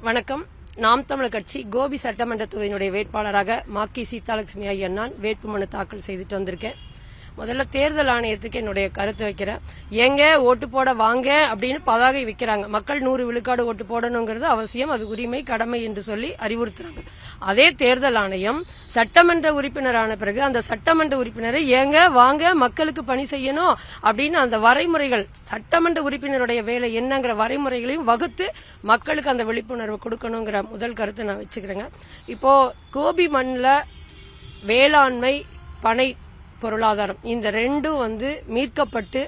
வணக்கம். நாம் தமிழர் கட்சி கோபி சட்டமன்ற தொகுதியினுடைய வேட்பாளராக மாக்கி சீதாலட்சுமி ஐயன் நான் வேட்புமனு தாக்கல் செய்துட்டு வந்திருக்கேன். முதல்ல தேர்தல் ஆணையத்துக்கு என்னுடைய கருத்து வைக்கிறேன். எங்க ஓட்டு போட வாங்க அப்படின்னு பதாகை வைக்கிறாங்க. மக்கள் 100 விழுக்காடு ஓட்டு போடணுங்கிறது அவசியம், அது உரிமை கடமை என்று சொல்லி அறிவுறுத்துறாங்க. அதே தேர்தல் ஆணையம் சட்டமன்ற உறுப்பினரான பிறகு அந்த சட்டமன்ற உறுப்பினரை ஏங்க வாங்க மக்களுக்கு பணி செய்யணும் அப்படின்னு அந்த வரைமுறைகள், சட்டமன்ற உறுப்பினருடைய வேலை என்னங்கிற வரைமுறைகளையும் வகுத்து மக்களுக்கு அந்த விழிப்புணர்வு கொடுக்கணுங்கிற முதல் கருத்தை நான் வச்சுக்கிறேங்க. இப்போ கோபி மண்ணில் வேளாண்மை, பனை பொருளாதாரம் இந்த ரெண்டும் மீட்கப்பட்டு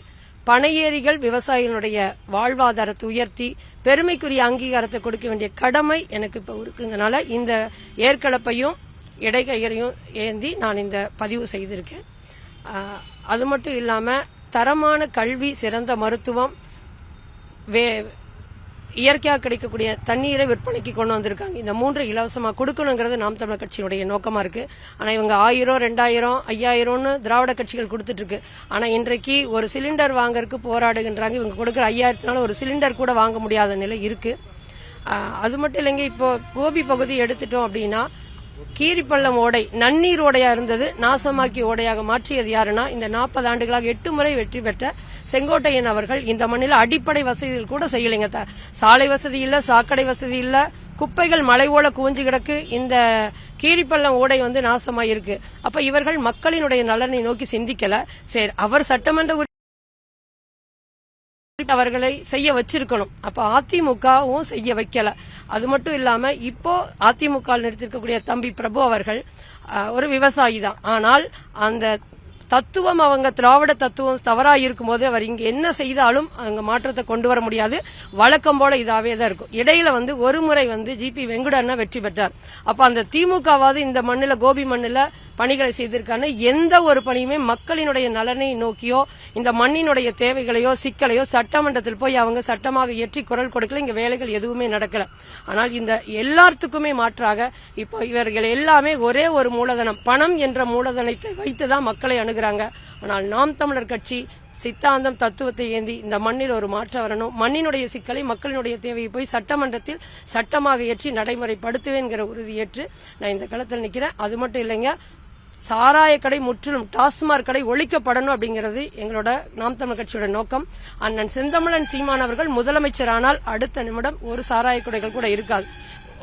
பனையேறிகள் விவசாயிகளுடைய வாழ்வாதாரத்தை உயர்த்தி பெருமைக்குரிய அங்கீகாரத்தை கொடுக்க வேண்டிய கடமை எனக்கு இப்ப இருக்குங்கனால இந்த ஏற்கலப்பையும் இடைக்கயிறையும் ஏந்தி நான் இந்த பதிவு செய்திருக்கேன். அது மட்டும் இல்லாம தரமான கல்வி, சிறந்த மருத்துவம், இயற்கையாக கிடைக்கக்கூடிய தண்ணீரை விற்பனைக்கு கொண்டு வந்திருக்காங்க. இந்த 3 இலவசமாக கொடுக்கணுங்கிறது நாம் தமிழர் கட்சியினுடைய நோக்கமா இருக்கு. ஆனா இவங்க 1000, 2000, 5000ன்னு திராவிட கட்சிகள் கொடுத்துட்டு இருக்கு. ஆனா இன்றைக்கு ஒரு சிலிண்டர் வாங்கறதுக்கு போராடுகின்றாங்க. இவங்க கொடுக்குற 5000னால ஒரு சிலிண்டர் கூட வாங்க முடியாத நிலை இருக்கு. அது மட்டும் இல்லைங்க, இப்போ கோபி பகுதி எடுத்துட்டோம் அப்படின்னா கீரிப்பள்ளம் ஓடை நன்னீர் ஓடையா இருந்தது, நாசமாக்கி ஓடையாக மாற்றியது யாருன்னா இந்த 40 ஆண்டுகளாக 8 முறை வெற்றி பெற்ற செங்கோட்டையன் அவர்கள். இந்த மண்ணில் அடிப்படை வசதிகள் கூட செய்யலைங்க. சாலை வசதி இல்ல, சாக்கடை வசதி இல்ல, குப்பைகள் மலை போல குவிஞ்சு கிடக்கு. இந்த கீரிப்பள்ளம் ஓடை நாசமாயிருக்கு. அப்ப இவர்கள் மக்களினுடைய நலனை நோக்கி சிந்திக்கல. சரி, அவர் சட்டமன்ற அவர்களை செய்ய வச்சிருக்கணும். அப்ப அதிமுகவும் செய்ய வைக்கல. அது மட்டும் இல்லாம இப்போ அதிமுக நிறுத்திருக்கக்கூடிய தம்பி பிரபு அவர்கள் ஒரு விவசாயி தான். ஆனால் அந்த தத்துவம், அவங்க திராவிட தத்துவம் தவறா இருக்கும் போது அவர் இங்க என்ன செய்தாலும் அங்க மாற்றத்தை கொண்டு வர முடியாது. வழக்கம் போல இதாவே தான் இருக்கும். இடையில ஒரு முறை ஜிபி வெங்குடண்ணா வெற்றி பெற்றார். அப்ப அந்த திமுகவாது இந்த மண்ணில, கோபி மண்ணில பணிகளை செய்திருக்காங்க. எந்த ஒரு பணியுமே மக்களினுடைய நலனை நோக்கியோ இந்த மண்ணினுடைய தேவைகளையோ சிக்கலையோ சட்டமன்றத்தில் போய் அவங்க சட்டமாக இயற்றி குரல் கொடுக்கல. இங்க வேலைகள் எதுவுமே நடக்கல. ஆனால் இந்த எல்லாத்துக்குமே மாற்றாக இப்போ இவர்கள் எல்லாமே ஒரே ஒரு மூலதனம், பணம் என்ற மூலதனத்தை வைத்துதான் மக்களை அணுகுறாங்க. ஆனால் நாம் தமிழர் கட்சி சித்தாந்தம், தத்துவத்தை ஏந்தி இந்த மண்ணில் ஒரு மாற்றம் வரணும், மண்ணினுடைய சிக்கலை, மக்களினுடைய தேவையை போய் சட்டமன்றத்தில் சட்டமாக ஏற்றி நடைமுறைப்படுத்துவேங்கிற உறுதியேற்று நான் இந்த களத்தில் நிற்கிறேன். அது மட்டும் இல்லைங்க, சாராய கடை முற்றிலும், டாஸ்மாக் கடை ஒழிக்கப்படணும் அப்படிங்கிறது எங்களோட நாம் தமிழ் கட்சியோட நோக்கம். அண்ணன் செந்தமிழன் சீமான் அவர்கள் முதலமைச்சரானால் அடுத்த நிமிடம் ஒரு சாராய கடைகள் கூட இருக்காது.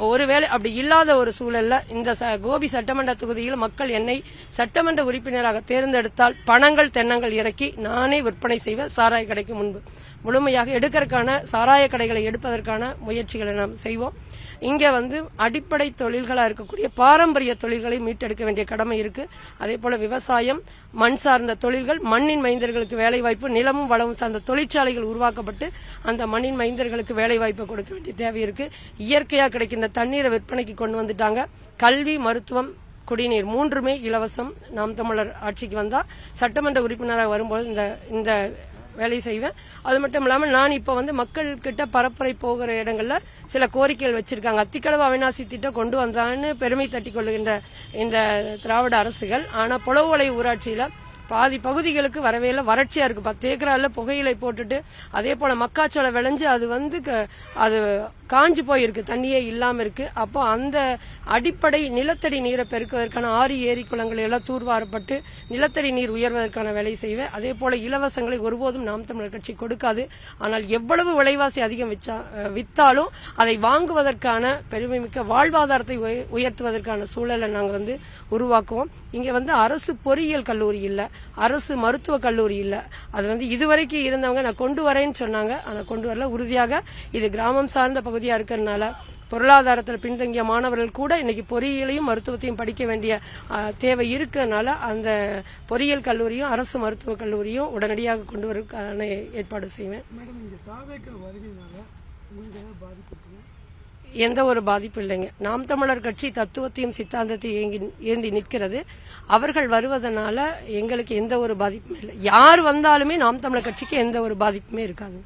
ஒருவேளை அப்படி இல்லாத ஒரு சூழல்ல இந்த கோபி சட்டமன்ற தொகுதியில் மக்கள் என்னை சட்டமன்ற உறுப்பினராக தேர்ந்தெடுத்தால் பணங்கள், தென்னங்கள் இறக்கி நானே விற்பனை செய்வேன். சாராய கடைக்கு முன்பு முழுமையாக எடுக்கிறதுக்கான, சாராய கடைகளை எடுப்பதற்கான முயற்சிகளை நாம் செய்வோம். இங்க அடிப்படை தொழில்களா இருக்கக்கூடிய பாரம்பரிய தொழில்களை மீட்டெடுக்க வேண்டிய கடமை இருக்கு. அதே போல விவசாயம், மண் சார்ந்த தொழில்கள், மண்ணின் மைந்தர்களுக்கு வேலைவாய்ப்பு, நிலமும் வளமும் சார்ந்த தொழிற்சாலைகள் உருவாக்கப்பட்டு அந்த மண்ணின் மைந்தர்களுக்கு வேலைவாய்ப்பு கொடுக்க வேண்டிய தேவை இருக்கு. இயற்கையா கிடைக்கின்ற தண்ணீரை விற்பனைக்கு கொண்டு வந்துட்டாங்க. கல்வி, மருத்துவம், குடிநீர் 3மே இலவசம். நாம் தமிழர் ஆட்சிக்கு வந்தா சட்டமன்ற உறுப்பினராக வரும்போது இந்த வேலை செய்வேன். அது மட்டும் இல்லாமல் நான் இப்ப மக்கள் கிட்ட பரப்புரை போகிற இடங்கள்ல சில கோரிக்கைகள் வச்சிருக்காங்க. அத்திக்கடவு அவிநாசி திட்டம் கொண்டு வந்தான்னு பெருமை தட்டி கொள்ளுகின்ற இந்த திராவிட அரசுகள், ஆனா புலவுவளை ஊராட்சியில பாதி பகுதிகளுக்கு வரவே இல்லை, வறட்சியா இருக்கு. 10 ஏக்கரால புகையிலை போட்டுட்டு அதே போல மக்காச்சோளம் விளைஞ்சு அது காஞ்சு போயிருக்கு, தண்ணியே இல்லாம இருக்கு. அப்போ அந்த அடிப்படை நிலத்தடி நீரை பெருக்குவதற்கான 6 ஏரி குளங்கள் எல்லாம் தூர்வாரப்பட்டு நிலத்தடி நீர் உயர்வதற்கான வேலை செய்வேன். அதே போல இலவசங்களை ஒருபோதும் நாம் தமிழர் கட்சி கொடுக்காது. ஆனால் எவ்வளவு விலைவாசி அதிகம் வித்தாலும் அதை வாங்குவதற்கான பெருமைமிக்க வாழ்வாதாரத்தை உயர்த்துவதற்கான சூழலை நாங்க உருவாக்குவோம். இங்க அரசு பொறியியல் கல்லூரி இல்ல, அரசு மருத்துவ கல்லூரி இல்ல. அது இதுவரைக்கும் இருந்தவங்க நான் கொண்டு வரேன்னு சொன்னாங்க, ஆனா கொண்டு வரல. உறுதியாக இது கிராமம் சார்ந்த பகுதியா இருக்கிறதுனால பொருளாதாரத்தில் பின்தங்கிய மாணவர்கள் கூட இன்னைக்கு பொறியியலையும் மருத்துவத்தையும் படிக்க வேண்டிய தேவை இருக்கிறதுனால அந்த பொறியியல் கல்லூரியும் அரசு மருத்துவக் கல்லூரியும் உடனடியாக கொண்டு வருவதற்கான ஏற்பாடு செய்வேன். எந்த ஒரு பாதிப்பு இல்லைங்க. நாம் தமிழர் கட்சி தத்துவத்தையும் சித்தாந்தத்தையும் ஏந்தி நிற்கிறது. அவர்கள் வருவதனால எங்களுக்கு எந்த ஒரு பாதிப்புமே இல்லை. யார் வந்தாலுமே நாம் தமிழர் கட்சிக்கு எந்த ஒரு பாதிப்புமே இருக்காது.